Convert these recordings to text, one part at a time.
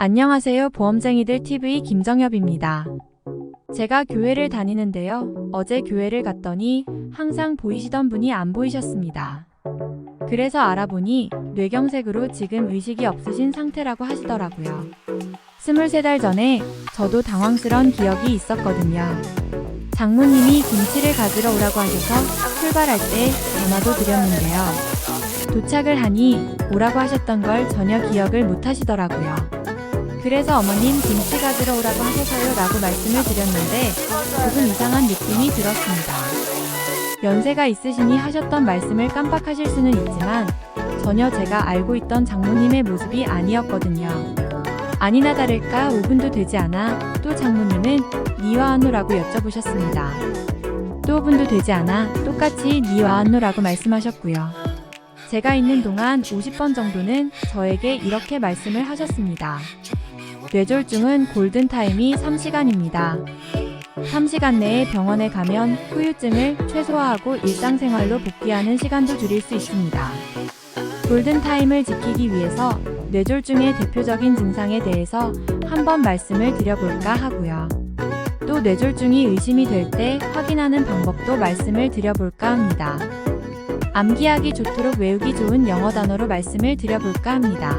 안녕하세요. 보험쟁이들 TV 김정엽입니다. 제가 교회를 다니는데요. 어제 교회를 갔더니 항상 보이시던 분이 안 보이셨습니다. 그래서 알아보니 뇌경색으로 지금 의식이 없으신 상태라고 하시더라고요. 23달 전에 저도 당황스러운 기억이 있었거든요. 장모님이 김치를 가지러 오라고 하셔서 출발할 때 전화도 드렸는데요. 도착을 하니 오라고 하셨던 걸 전혀 기억을 못 하시더라고요. 그래서 어머님 김치 가지러 오라고 하셔서요 라고 말씀을 드렸는데 조금 이상한 느낌이 들었습니다. 연세가 있으시니 하셨던 말씀을 깜빡하실 수는 있지만 전혀 제가 알고 있던 장모님의 모습이 아니었거든요. 아니나 다를까 5분도 되지 않아 또 장모님은 니와 안노라고 여쭤보셨습니다. 또 5분도 되지 않아 똑같이 니와 안노라고 말씀하셨고요. 제가 있는 동안 50번 정도는 저에게 이렇게 말씀을 하셨습니다. 뇌졸중은 골든타임이 3시간입니다. 3시간 내에 병원에 가면 후유증을 최소화하고 일상생활로 복귀하는 시간도 줄일 수 있습니다. 골든타임을 지키기 위해서 뇌졸중의 대표적인 증상에 대해서 한번 말씀을 드려볼까 하고요. 또 뇌졸중이 의심이 될 때 확인하는 방법도 말씀을 드려볼까 합니다. 암기하기 좋도록 외우기 좋은 영어 단어로 말씀을 드려볼까 합니다.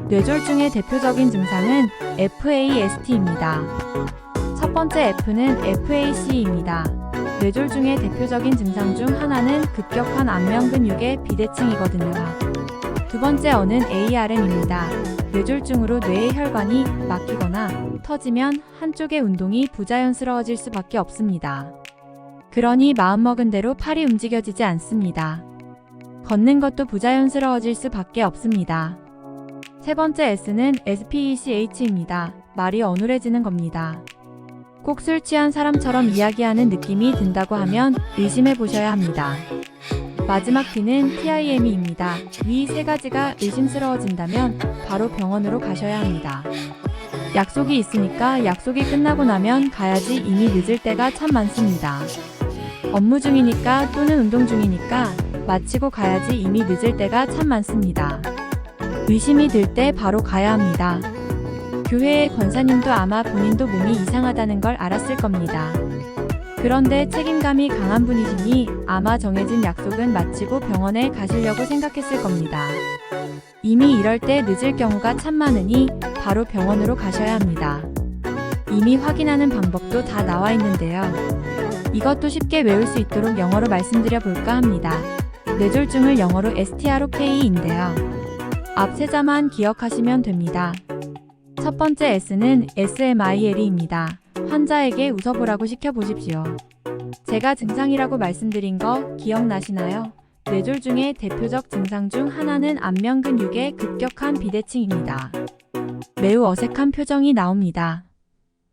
뇌졸중의 대표적인 증상은 FAST입니다. 첫 번째 F는 FAC입니다. 뇌졸중의 대표적인 증상 중 하나는 급격한 안면근육의 비대칭이거든요. 두 번째 O는 ARM입니다. 뇌졸중으로 뇌의 혈관이 막히거나 터지면 한쪽의 운동이 부자연스러워질 수밖에 없습니다. 그러니 마음먹은 대로 팔이 움직여지지 않습니다. 걷는 것도 부자연스러워질 수밖에 없습니다. 세 번째 S는 SPECH입니다. 말이 어눌해지는 겁니다. 꼭 술 취한 사람처럼 이야기하는 느낌이 든다고 하면 의심해 보셔야 합니다. 마지막 T는 TIME입니다. 위 세 가지가 의심스러워진다면 바로 병원으로 가셔야 합니다. 약속이 있으니까 약속이 끝나고 나면 가야지 이미 늦을 때가 참 많습니다. 업무 중이니까 또는 운동 중이니까 마치고 가야지 이미 늦을 때가 참 많습니다. 의심이 들 때 바로 가야 합니다. 교회의 권사님도 아마 본인도 몸이 이상하다는 걸 알았을 겁니다. 그런데 책임감이 강한 분이시니 아마 정해진 약속은 마치고 병원에 가시려고 생각했을 겁니다. 이미 이럴 때 늦을 경우가 참 많으니 바로 병원으로 가셔야 합니다. 이미 확인하는 방법도 다 나와 있는데요. 이것도 쉽게 외울 수 있도록 영어로 말씀드려 볼까 합니다. 뇌졸중을 영어로 STROK인데요. 앞 세 자만 기억하시면 됩니다. 첫 번째 S는 SMILE입니다. 환자에게 웃어보라고 시켜보십시오. 제가 증상이라고 말씀드린 거 기억나시나요? 뇌졸중의 대표적 증상 중 하나는 안면근육의 급격한 비대칭입니다. 매우 어색한 표정이 나옵니다.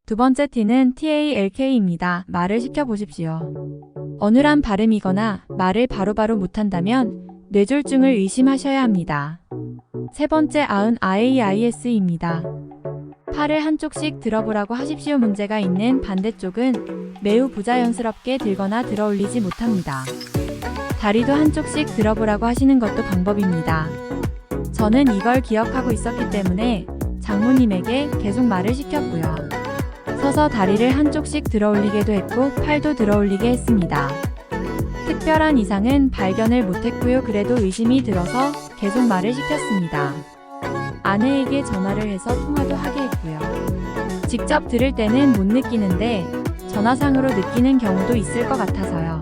두 번째 T는 TALK입니다. 말을 시켜보십시오. 어눌한 발음이거나 말을 바로바로 못한다면 뇌졸중을 의심하셔야 합니다. 세 번째 A은 AIS입니다. 팔을 한쪽씩 들어보라고 하십시오. 문제가 있는 반대쪽은 매우 부자연스럽게 들거나 들어올리지 못합니다. 다리도 한쪽씩 들어보라고 하시는 것도 방법입니다. 저는 이걸 기억하고 있었기 때문에 장모님에게 계속 말을 시켰고요. 서서 다리를 한쪽씩 들어올리게도 했고 팔도 들어올리게 했습니다. 특별한 이상은 발견을 못했고요. 그래도 의심이 들어서 계속 말을 시켰습니다. 아내에게 전화를 해서 통화도 하게 했고요. 직접 들을 때는 못 느끼는데 전화상으로 느끼는 경우도 있을 것 같아서요.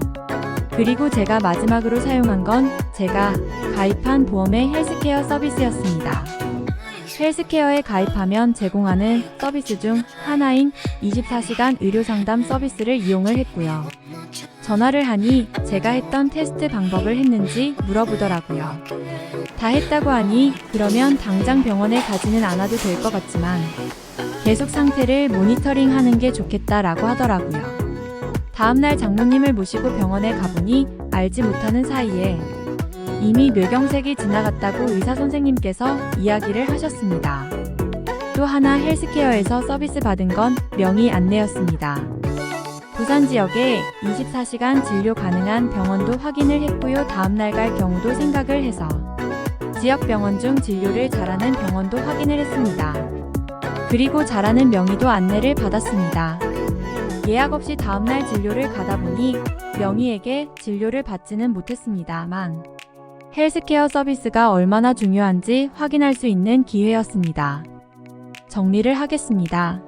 그리고 제가 마지막으로 사용한 건 제가 가입한 보험의 헬스케어 서비스였습니다. 헬스케어에 가입하면 제공하는 서비스 중 하나인 24시간 의료상담 서비스를 이용을 했고요. 전화를 하니 제가 했던 테스트 방법을 했는지 물어보더라고요. 다 했다고 하니 그러면 당장 병원에 가지는 않아도 될 것 같지만 계속 상태를 모니터링 하는 게 좋겠다라고 하더라고요. 다음날 장모님을 모시고 병원에 가보니 알지 못하는 사이에 이미 뇌경색이 지나갔다고 의사 선생님께서 이야기를 하셨습니다. 또 하나 헬스케어에서 서비스 받은 건 명의 안내였습니다. 부산 지역에 24시간 진료 가능한 병원도 확인을 했고요. 다음날 갈 경우도 생각을 해서 지역 병원 중 진료를 잘하는 병원도 확인을 했습니다. 그리고 잘하는 명의도 안내를 받았습니다. 예약 없이 다음날 진료를 가다 보니 명의에게 진료를 받지는 못했습니다만 헬스케어 서비스가 얼마나 중요한지 확인할 수 있는 기회였습니다. 정리를 하겠습니다.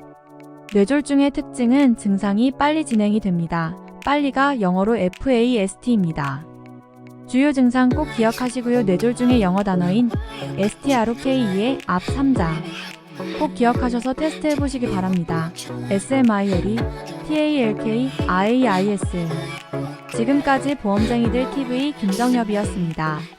뇌졸중의 특징은 증상이 빨리 진행이 됩니다. 빨리가 영어로 FAST입니다. 주요 증상 꼭 기억하시고요. 뇌졸중의 영어 단어인 STROKE의 앞 3자 꼭 기억하셔서 테스트 해보시기 바랍니다. SMILE, TALK, IAIS 지금까지 보험쟁이들 TV 김정엽이었습니다.